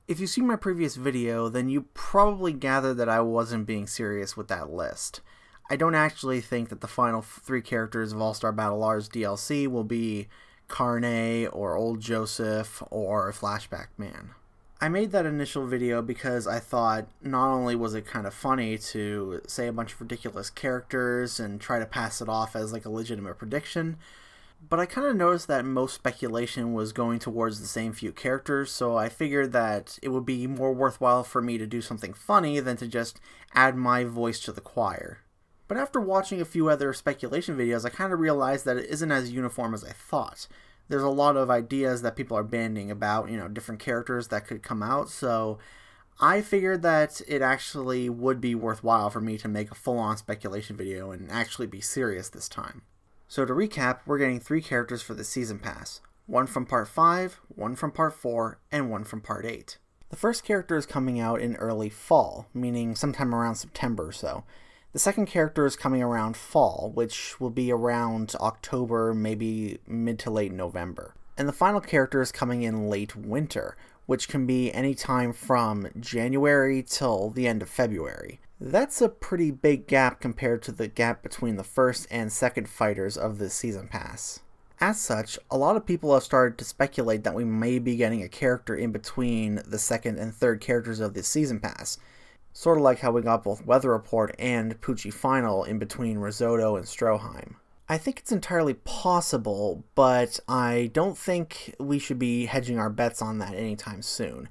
If you've seen my previous video, then you probably gathered that I wasn't being serious with that list. I don't actually think that the final 3 characters of All-Star Battle R's DLC will be Carne, or Old Joseph, or Flashback Man. I made that initial video because I thought not only was it kind of funny to say a bunch of ridiculous characters and try to pass it off as like a legitimate prediction, but I kind of noticed that most speculation was going towards the same few characters, so I figured that it would be more worthwhile for me to do something funny than to just add my voice to the choir. But after watching a few other speculation videos, I kind of realized that it isn't as uniform as I thought. There's a lot of ideas that people are banding about, different characters that could come out, so I figured that it actually would be worthwhile for me to make a full-on speculation video and actually be serious this time. So to recap, we're getting 3 characters for the Season Pass. 1 from Part 5, 1 from Part 4, and 1 from Part 8. The first character is coming out in early fall, meaning sometime around September or so. The second character is coming around fall, which will be around October, maybe mid to late November. And the final character is coming in late winter, which can be any time from January till the end of February. That's a pretty big gap compared to the gap between the first and second fighters of this Season Pass. As such, a lot of people have started to speculate that we may be getting a character in between the second and third characters of this Season Pass. Sort of like how we got both Weather Report and Poochie Final in between Risotto and Stroheim. I think it's entirely possible, but I don't think we should be hedging our bets on that anytime soon.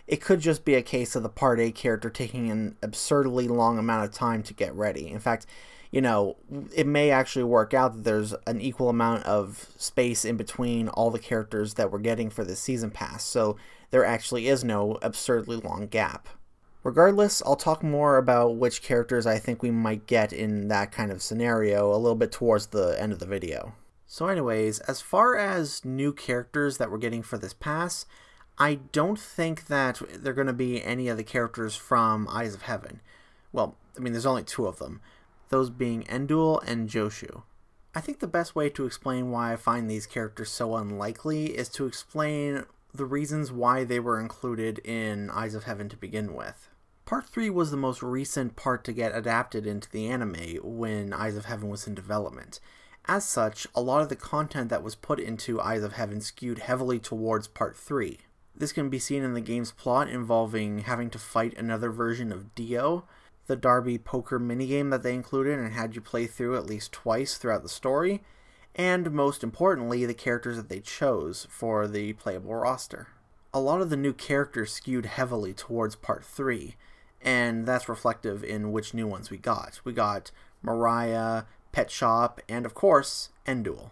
It could just be a case of the Part 8 character taking an absurdly long amount of time to get ready. In fact, it may actually work out that there's an equal amount of space in between all the characters that we're getting for this Season Pass, so there actually is no absurdly long gap. Regardless, I'll talk more about which characters I think we might get in that kind of scenario a little bit towards the end of the video. So anyways, as far as new characters that we're getting for this pass, I don't think that they're going to be any of the characters from Eyes of Heaven. Well, there's only 2 of them, those being Endul and Joshu. I think the best way to explain why I find these characters so unlikely is to explain the reasons why they were included in Eyes of Heaven to begin with. Part 3 was the most recent part to get adapted into the anime when Eyes of Heaven was in development. As such, a lot of the content that was put into Eyes of Heaven skewed heavily towards Part 3. This can be seen in the game's plot involving having to fight another version of Dio, the Derby poker minigame that they included and had you play through at least twice throughout the story, and most importantly, the characters that they chose for the playable roster. A lot of the new characters skewed heavily towards Part 3, and that's reflective in which new ones we got. We got Mariah, Pet Shop, and of course, Endul.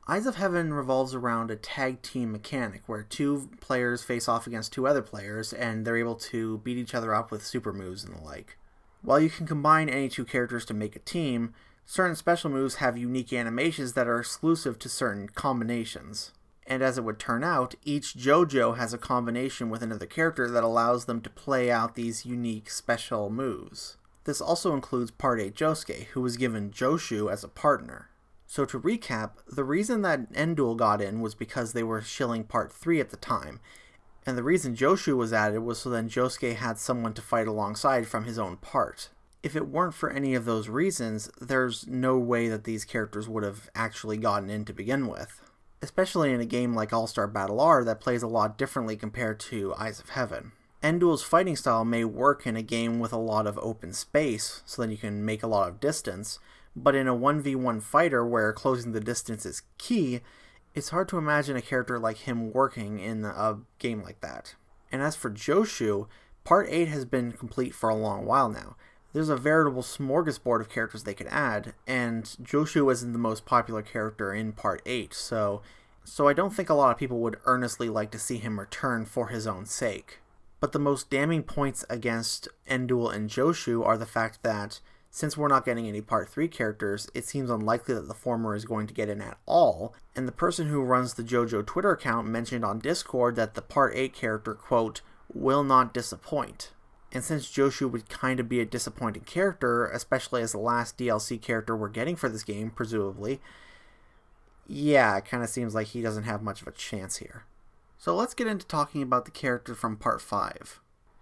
Eyes of Heaven revolves around a tag team mechanic where 2 players face off against 2 other players and they're able to beat each other up with super moves and the like. While you can combine any 2 characters to make a team, certain special moves have unique animations that are exclusive to certain combinations. And as it would turn out, each JoJo has a combination with another character that allows them to play out these unique special moves. This also includes Part 8 Josuke, who was given Joshu as a partner. So to recap, the reason that Endul got in was because they were shilling Part 3 at the time, and the reason Joshu was added was so then Josuke had someone to fight alongside from his own part. If it weren't for any of those reasons, there's no way that these characters would have actually gotten in to begin with. Especially in a game like All-Star Battle R that plays a lot differently compared to Eyes of Heaven. Endul's fighting style may work in a game with a lot of open space, so that you can make a lot of distance, but in a 1v1 fighter where closing the distance is key, it's hard to imagine a character like him working in a game like that. And as for Joshu, Part 8 has been complete for a long while now. There's a veritable smorgasbord of characters they could add, and Joshu isn't the most popular character in Part 8, so I don't think a lot of people would earnestly like to see him return for his own sake. But the most damning points against Endul and Joshu are the fact that, since we're not getting any Part 3 characters, it seems unlikely that the former is going to get in at all, and the person who runs the JoJo Twitter account mentioned on Discord that the Part 8 character, quote, will not disappoint. And since Joshu would kind of be a disappointing character, especially as the last DLC character we're getting for this game, presumably, yeah, it kind of seems like he doesn't have much of a chance here. So let's get into talking about the character from Part 5.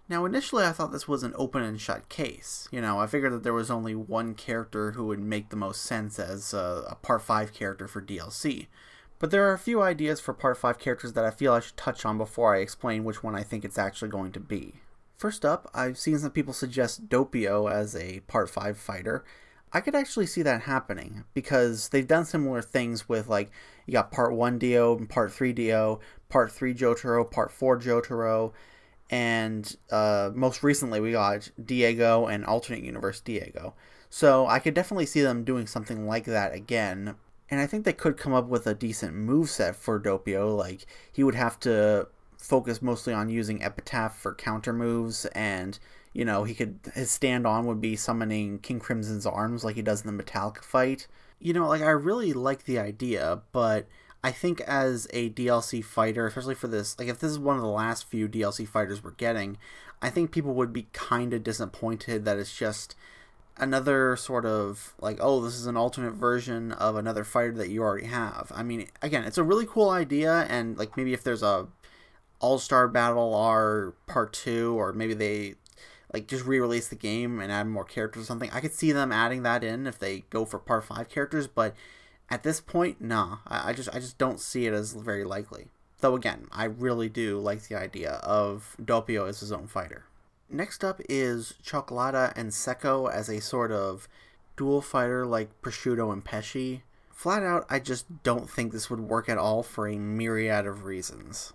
Now initially I thought this was an open and shut case. I figured that there was only one character who would make the most sense as a Part 5 character for DLC. But there are a few ideas for Part 5 characters that I feel I should touch on before I explain which one I think it's actually going to be. First up, I've seen some people suggest Doppio as a Part 5 fighter. I could actually see that happening, because they've done similar things with, like, you got Part 1 Dio and Part 3 Dio, Part 3 Jotaro, Part 4 Jotaro, and most recently we got Diego and Alternate Universe Diego. So I could definitely see them doing something like that again, and I think they could come up with a decent moveset for Doppio. Like, he would have to focus mostly on using Epitaph for counter moves, and his stand-on would be summoning King Crimson's arms like he does in the Metallica fight. I really like the idea, but I think as a DLC fighter, especially for this, like if this is one of the last few DLC fighters we're getting, I think people would be kind of disappointed that it's just another sort of like, oh, this is an alternate version of another fighter that you already have. I mean, again, it's a really cool idea, and like maybe if there's a All-Star Battle R Part 2, or maybe they like just re-release the game and add more characters or something, I could see them adding that in if they go for Part 5 characters, but at this point, nah. I just don't see it as very likely. Though again, I really do like the idea of Doppio as his own fighter. Next up is Cioccolata and Secco as a sort of dual fighter like Prosciutto and Pesci. Flat out, I just don't think this would work at all for a myriad of reasons.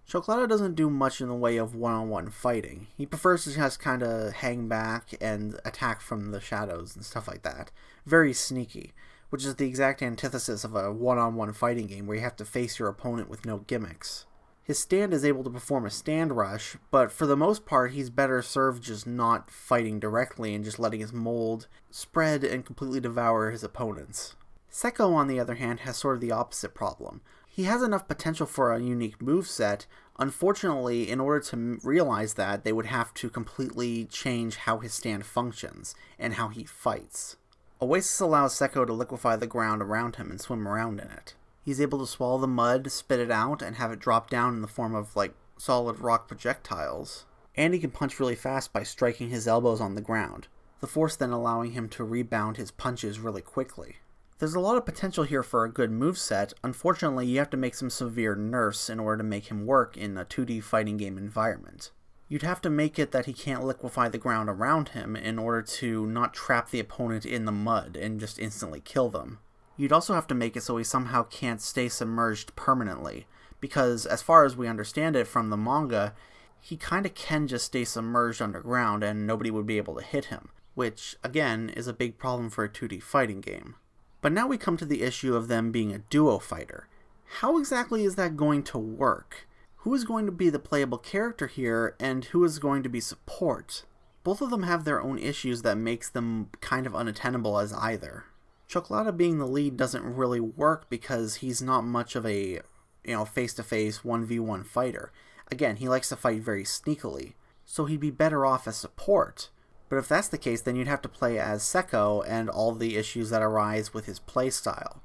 Cioccolata doesn't do much in the way of one-on-one fighting. He prefers to just kind of hang back and attack from the shadows and stuff like that. Very sneaky, which is the exact antithesis of a one-on-one fighting game where you have to face your opponent with no gimmicks. His stand is able to perform a stand rush, but for the most part he's better served just not fighting directly and just letting his mold spread and completely devour his opponents. Secco, on the other hand, has sort of the opposite problem. He has enough potential for a unique moveset. Unfortunately, in order to realize that, they would have to completely change how his stand functions and how he fights. Oasis allows Secco to liquefy the ground around him and swim around in it. He's able to swallow the mud, spit it out, and have it drop down in the form of, like, solid rock projectiles. And he can punch really fast by striking his elbows on the ground, the force then allowing him to rebound his punches really quickly. There's a lot of potential here for a good moveset. Unfortunately, you have to make some severe nerfs in order to make him work in a 2D fighting game environment. You'd have to make it that he can't liquefy the ground around him in order to not trap the opponent in the mud and just instantly kill them. You'd also have to make it so he somehow can't stay submerged permanently, because as far as we understand it from the manga, he kinda can just stay submerged underground and nobody would be able to hit him, which, again, is a big problem for a 2D fighting game. But now we come to the issue of them being a duo fighter. How exactly is that going to work? Who is going to be the playable character here, and who is going to be support? Both of them have their own issues that makes them kind of unattainable as either. Cioccolata being the lead doesn't really work because he's not much of a, face-to-face 1v1 fighter. Again, he likes to fight very sneakily, so he'd be better off as support. But if that's the case, then you'd have to play as Secco and all the issues that arise with his playstyle.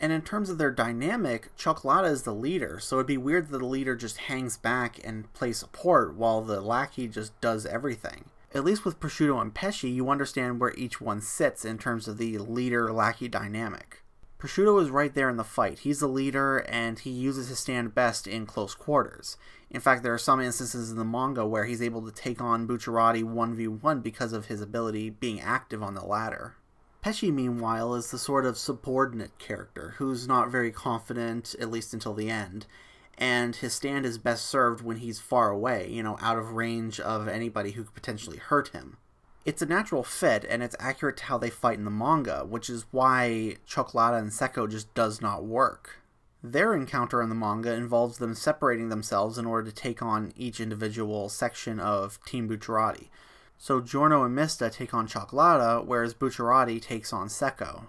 And in terms of their dynamic, Cioccolata is the leader, so it'd be weird that the leader just hangs back and plays support while the lackey just does everything. At least with Prosciutto and Pesci, you understand where each one sits in terms of the leader-lackey dynamic. Prosciutto is right there in the fight. He's the leader, and he uses his stand best in close quarters. In fact, there are some instances in the manga where he's able to take on Bucciarati 1v1 because of his ability being active on the ladder. Pesci, meanwhile, is the sort of subordinate character who's not very confident, at least until the end, and his stand is best served when he's far away, out of range of anybody who could potentially hurt him. It's a natural fit, and it's accurate to how they fight in the manga, which is why Cioccolata and Secco just does not work. Their encounter in the manga involves them separating themselves in order to take on each individual section of Team Bucciarati. So Giorno and Mista take on Cioccolata, whereas Bucciarati takes on Secco.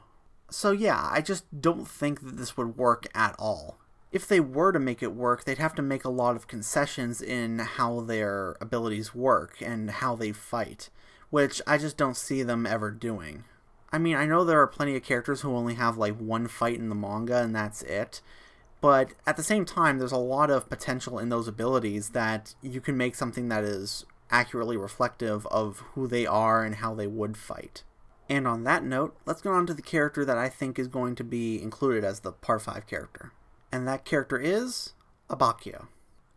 So yeah, I just don't think that this would work at all. If they were to make it work, they'd have to make a lot of concessions in how their abilities work and how they fight, which I just don't see them ever doing. I mean, I know there are plenty of characters who only have like one fight in the manga and that's it, But at the same time, there's a lot of potential in those abilities that you can make something that is accurately reflective of who they are and how they would fight. And on that note, let's go on to the character that I think is going to be included as the Part 5 character. And that character is Abakio.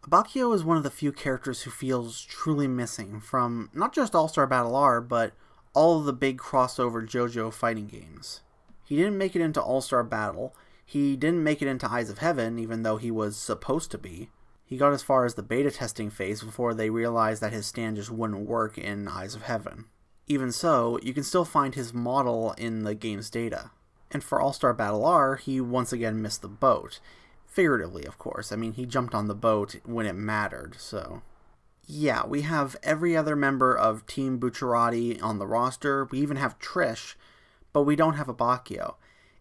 Abakio is one of the few characters who feels truly missing from not just All-Star Battle R, but all of the big crossover JoJo fighting games. He didn't make it into All-Star Battle. He didn't make it into Eyes of Heaven, even though he was supposed to be. He got as far as the beta testing phase before they realized that his stand just wouldn't work in Eyes of Heaven. Even so, you can still find his model in the game's data. And for All-Star Battle R, he once again missed the boat. Figuratively, of course. I mean, he jumped on the boat when it mattered, so... Yeah, we have every other member of Team Bucciarati on the roster. We even have Trish, but we don't have Abakio.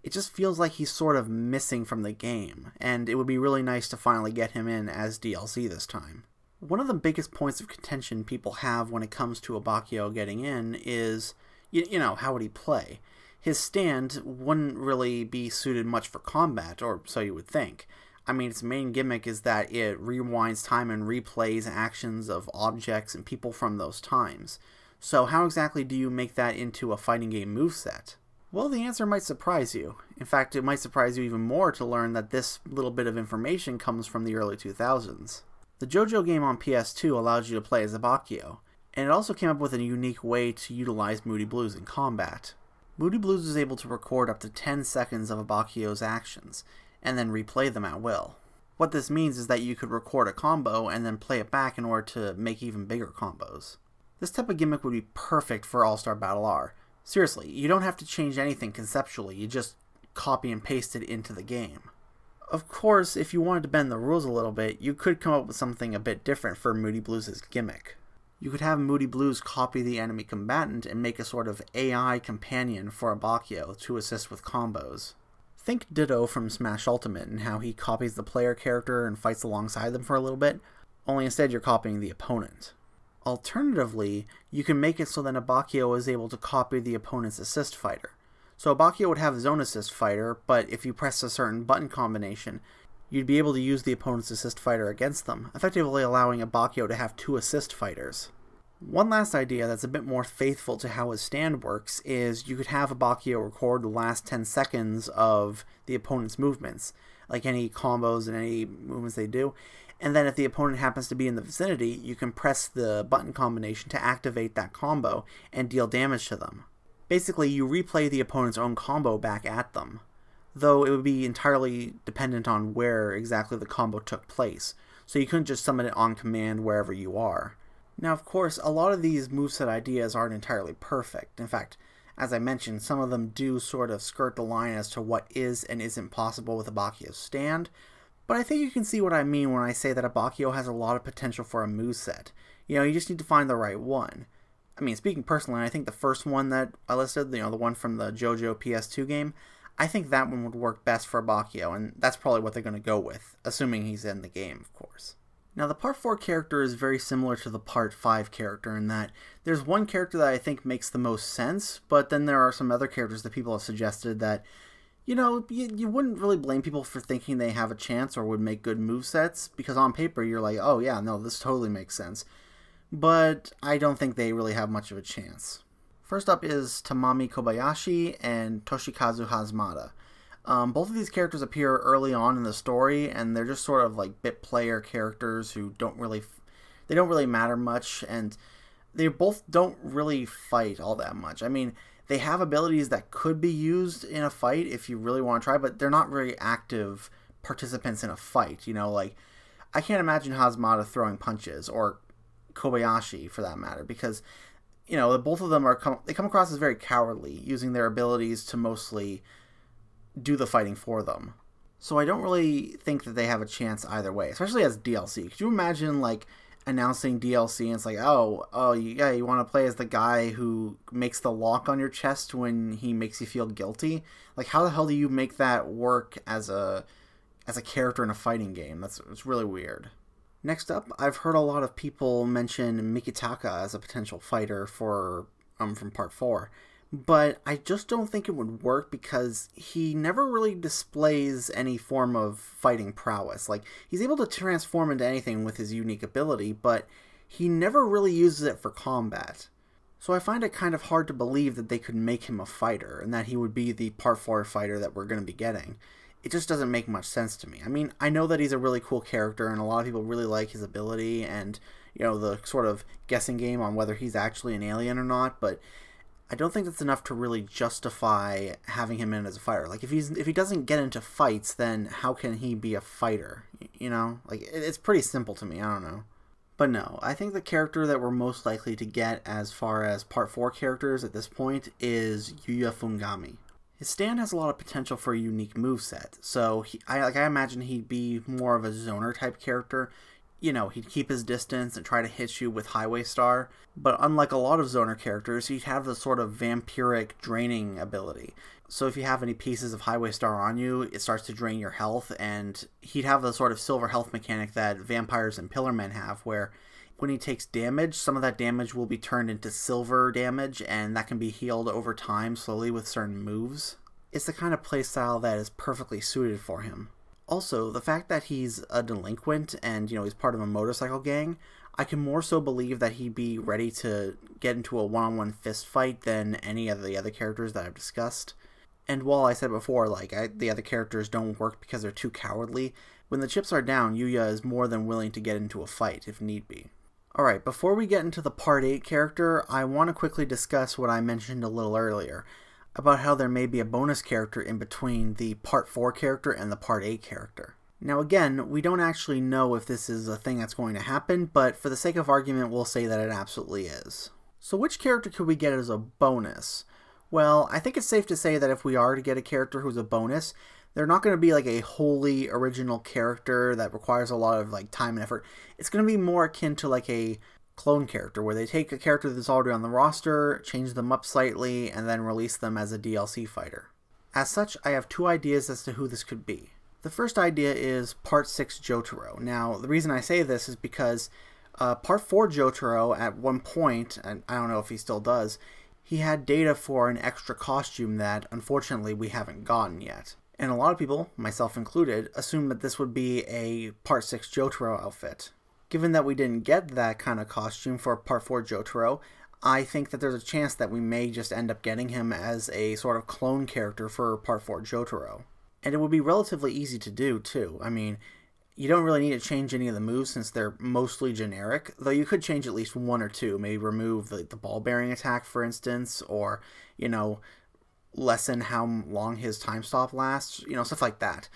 It just feels like he's sort of missing from the game, and it would be really nice to finally get him in as DLC this time. One of the biggest points of contention people have when it comes to Abakio getting in is, you know, how would he play? His stand wouldn't really be suited much for combat, or so you would think. I mean, its main gimmick is that it rewinds time and replays actions of objects and people from those times. So how exactly do you make that into a fighting game moveset? Well, the answer might surprise you. In fact, it might surprise you even more to learn that this little bit of information comes from the early 2000s. The JoJo game on PS2 allows you to play as Abakio, and it also came up with a unique way to utilize Moody Blues in combat. Moody Blues is able to record up to 10 seconds of Abakio's actions, and then replay them at will. What this means is that you could record a combo and then play it back in order to make even bigger combos. This type of gimmick would be perfect for All-Star Battle R. Seriously, you don't have to change anything conceptually, you just copy and paste it into the game. Of course, if you wanted to bend the rules a little bit, you could come up with something a bit different for Moody Blues' gimmick. You could have Moody Blues copy the enemy combatant and make a sort of AI companion for Abakio to assist with combos. Think Ditto from Smash Ultimate and how he copies the player character and fights alongside them for a little bit, only instead you're copying the opponent. Alternatively, you can make it so that Abakio is able to copy the opponent's assist fighter. So Abakio would have his own assist fighter, but if you press a certain button combination, you'd be able to use the opponent's assist fighter against them, effectively allowing Abakio to have two assist fighters. One last idea that's a bit more faithful to how his stand works is you could have Abakio record the last 10 seconds of the opponent's movements, like any combos and any movements they do, and then if the opponent happens to be in the vicinity, you can press the button combination to activate that combo and deal damage to them. Basically, you replay the opponent's own combo back at them, though it would be entirely dependent on where exactly the combo took place, so you couldn't just summon it on command wherever you are. Now, of course, a lot of these moveset ideas aren't entirely perfect. In fact, as I mentioned, some of them do sort of skirt the line as to what is and isn't possible with Abakio's stand, but I think you can see what I mean when I say that Abakio has a lot of potential for a moveset. You know, you just need to find the right one. I mean, speaking personally, I think the first one that I listed, you know, the one from the JoJo PS2 game, I think that one would work best for Abakio, and that's probably what they're going to go with, assuming he's in the game, of course. Now, the Part 4 character is very similar to the Part 5 character in that there's one character that I think makes the most sense, but then there are some other characters that people have suggested that, you know, you wouldn't really blame people for thinking they have a chance or would make good movesets, because on paper you're like, oh yeah, no, this totally makes sense. But I don't think they really have much of a chance. First up is Tamami Kobayashi and Toshikazu Hazmada. Both of these characters appear early on in the story, and they're just sort of like bit player characters who don't really matter much, and they both don't really fight all that much. I mean, they have abilities that could be used in a fight if you really want to try, but they're not very active participants in a fight. You know, like, I can't imagine Hazmada throwing punches, or Kobayashi for that matter, because, you know, both of them they come across as very cowardly, using their abilities to mostly do the fighting for them. So I don't really think that they have a chance either way, especially as DLC. Could you imagine, like, announcing DLC and it's like, yeah, you want to play as the guy who makes the lock on your chest when he makes you feel guilty? Like, how the hell do you make that work as a character in a fighting game? It's really weird. Next up, I've heard a lot of people mention Mikitaka as a potential fighter for from Part 4. but I just don't think it would work because he never really displays any form of fighting prowess. Like, he's able to transform into anything with his unique ability, but he never really uses it for combat. So I find it kind of hard to believe that they could make him a fighter, and that he would be the Part 4 fighter that we're going to be getting. It just doesn't make much sense to me. I mean, I know that he's a really cool character, and a lot of people really like his ability, and, you know, the sort of guessing game on whether he's actually an alien or not, but I don't think that's enough to really justify having him in as a fighter. Like, if he doesn't get into fights, then how can he be a fighter? You know? Like, it's pretty simple to me. I don't know. But no, I think the character that we're most likely to get as far as Part 4 characters at this point is Yuya Fungami. His stand has a lot of potential for a unique moveset, so I imagine he'd be more of a zoner type character. You know, he'd keep his distance and try to hit you with Highway Star, but unlike a lot of zoner characters, he'd have the sort of vampiric draining ability. So if you have any pieces of Highway Star on you, it starts to drain your health, and he'd have the sort of silver health mechanic that vampires and Pillarmen have, where when he takes damage, some of that damage will be turned into silver damage, and that can be healed over time slowly with certain moves. It's the kind of playstyle that is perfectly suited for him. Also, the fact that he's a delinquent and, you know, he's part of a motorcycle gang, I can more so believe that he'd be ready to get into a one-on-one fist fight than any of the other characters that I've discussed. And while I said before, like, the other characters don't work because they're too cowardly, when the chips are down, Yuya is more than willing to get into a fight if need be. Alright, before we get into the Part 8 character, I want to quickly discuss what I mentioned a little earlier, about how there may be a bonus character in between the Part 4 character and the Part 8 character. Now again, we don't actually know if this is a thing that's going to happen, but for the sake of argument, we'll say that it absolutely is. So which character could we get as a bonus? Well, I think it's safe to say that if we are to get a character who's a bonus, they're not going to be like a wholly original character that requires a lot of like time and effort. It's going to be more akin to like a clone character, where they take a character that's already on the roster, change them up slightly, and then release them as a DLC fighter. As such, I have two ideas as to who this could be. The first idea is Part 6 Jotaro. Now, the reason I say this is because Part 4 Jotaro, at one point, and I don't know if he still does, he had data for an extra costume that, unfortunately, we haven't gotten yet. And a lot of people, myself included, assume that this would be a Part 6 Jotaro outfit. Given that we didn't get that kind of costume for Part 4 Jotaro, I think that there's a chance that we may just end up getting him as a sort of clone character for Part 4 Jotaro. And it would be relatively easy to do, too. I mean, you don't really need to change any of the moves since they're mostly generic, though you could change at least one or two. Maybe remove the ball-bearing attack, for instance, or, you know, lessen how long his time stop lasts, you know, stuff like that.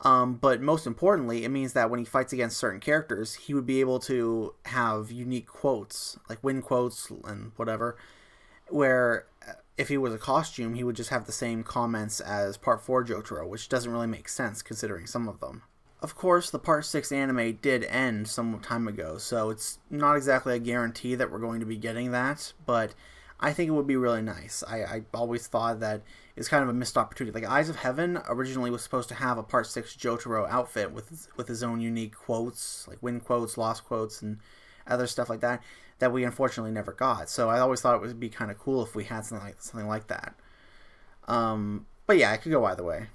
But most importantly, it means that when he fights against certain characters, he would be able to have unique quotes, like win quotes and whatever, where if he was a costume, he would just have the same comments as Part 4 Jotaro, which doesn't really make sense considering some of them. Of course, the Part 6 anime did end some time ago, so it's not exactly a guarantee that we're going to be getting that, but I think it would be really nice. I always thought that it's kind of a missed opportunity. Like, Eyes of Heaven originally was supposed to have a Part 6 Jotaro outfit with his own unique quotes, like win quotes, lost quotes, and other stuff like that, that we unfortunately never got. So I always thought it would be kind of cool if we had something like that. But yeah, it could go either way.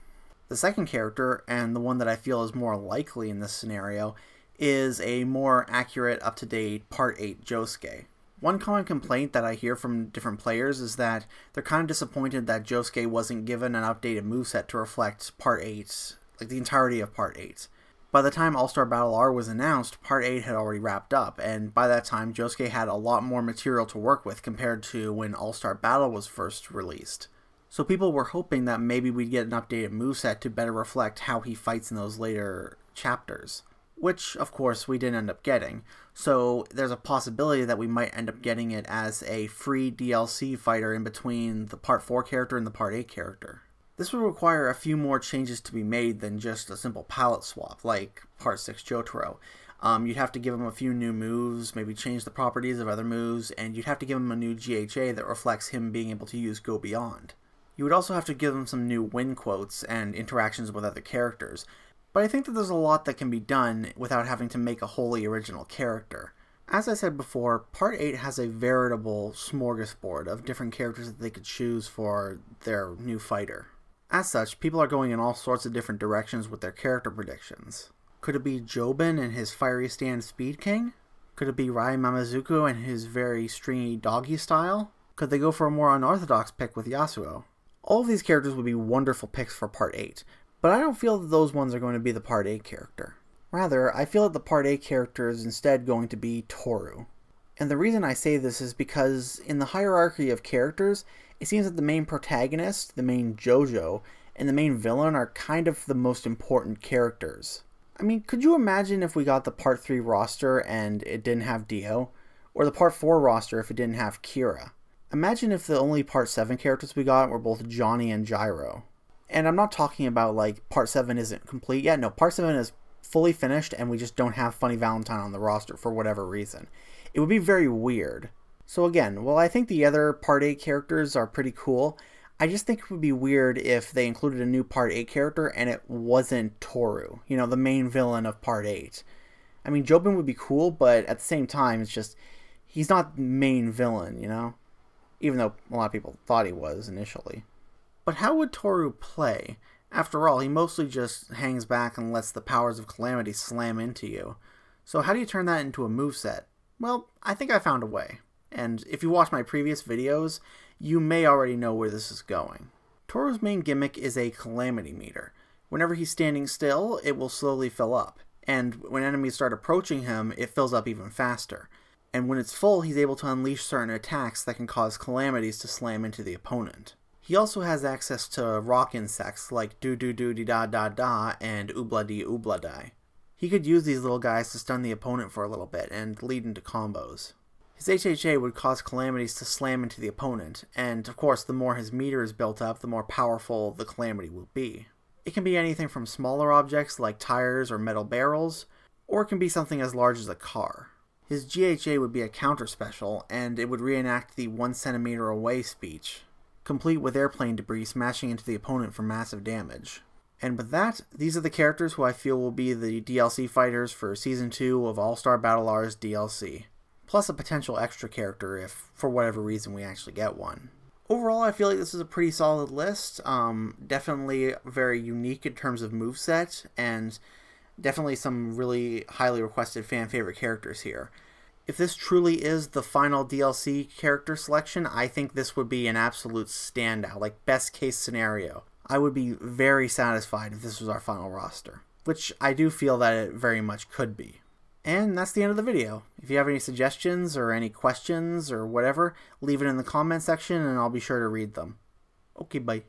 The second character, and the one that I feel is more likely in this scenario, is a more accurate, up-to-date Part 8 Josuke. One common complaint that I hear from different players is that they're kind of disappointed that Josuke wasn't given an updated moveset to reflect Part 8, like the entirety of Part 8. By the time All-Star Battle R was announced, Part 8 had already wrapped up, and by that time Josuke had a lot more material to work with compared to when All-Star Battle was first released. So people were hoping that maybe we'd get an updated moveset to better reflect how he fights in those later chapters. Which, of course, we didn't end up getting, so there's a possibility that we might end up getting it as a free DLC fighter in between the Part 4 character and the Part 8 character. This would require a few more changes to be made than just a simple palette swap, like Part 6 Jotaro. You'd have to give him a few new moves, maybe change the properties of other moves, and you'd have to give him a new GHA that reflects him being able to use Go Beyond. You would also have to give him some new win quotes and interactions with other characters. But I think that there's a lot that can be done without having to make a wholly original character. As I said before, Part 8 has a veritable smorgasbord of different characters that they could choose for their new fighter. As such, people are going in all sorts of different directions with their character predictions. Could it be Jobin and his fiery stand Speed King? Could it be Rai Mamazuku and his very stringy doggy style? Could they go for a more unorthodox pick with Yasuo? All of these characters would be wonderful picks for Part 8, but I don't feel that those ones are going to be the Part 8 character. Rather, I feel that the Part 8 character is instead going to be Toru. And the reason I say this is because in the hierarchy of characters, it seems that the main protagonist, the main JoJo, and the main villain are kind of the most important characters. I mean, could you imagine if we got the Part 3 roster and it didn't have Dio? Or the Part 4 roster if it didn't have Kira? Imagine if the only Part 7 characters we got were both Johnny and Gyro. And I'm not talking about like Part 7 isn't complete yet. No, Part 7 is fully finished and we just don't have Funny Valentine on the roster for whatever reason. It would be very weird. So again, while I think the other Part 8 characters are pretty cool, I just think it would be weird if they included a new Part 8 character and it wasn't Toru, you know, the main villain of Part 8. I mean, Jobin would be cool, but at the same time, it's just, he's not the main villain, you know? Even though a lot of people thought he was initially. But how would Toru play? After all, he mostly just hangs back and lets the powers of Calamity slam into you. So how do you turn that into a moveset? Well, I think I found a way. And if you watch my previous videos, you may already know where this is going. Toru's main gimmick is a Calamity meter. Whenever he's standing still, it will slowly fill up. And when enemies start approaching him, it fills up even faster. And when it's full, he's able to unleash certain attacks that can cause calamities to slam into the opponent. He also has access to rock insects like do-do-do-de-da-da-da and oobla-dee-oobla-die. He could use these little guys to stun the opponent for a little bit and lead into combos. His HHA would cause calamities to slam into the opponent, and of course the more his meter is built up, the more powerful the calamity will be. It can be anything from smaller objects like tires or metal barrels, or it can be something as large as a car. His GHA would be a counter special, and it would reenact the 1 centimeter away speech, complete with airplane debris smashing into the opponent for massive damage. And with that, these are the characters who I feel will be the DLC fighters for Season 2 of All-Star Battle R's DLC. Plus a potential extra character if, for whatever reason, we actually get one. Overall, I feel like this is a pretty solid list. Definitely very unique in terms of moveset, and definitely some really highly requested fan favorite characters here. If this truly is the final DLC character selection, I think this would be an absolute standout, like best case scenario. I would be very satisfied if this was our final roster, which I do feel that it very much could be. And that's the end of the video. If you have any suggestions or any questions or whatever, leave it in the comment section and I'll be sure to read them. Okay, bye.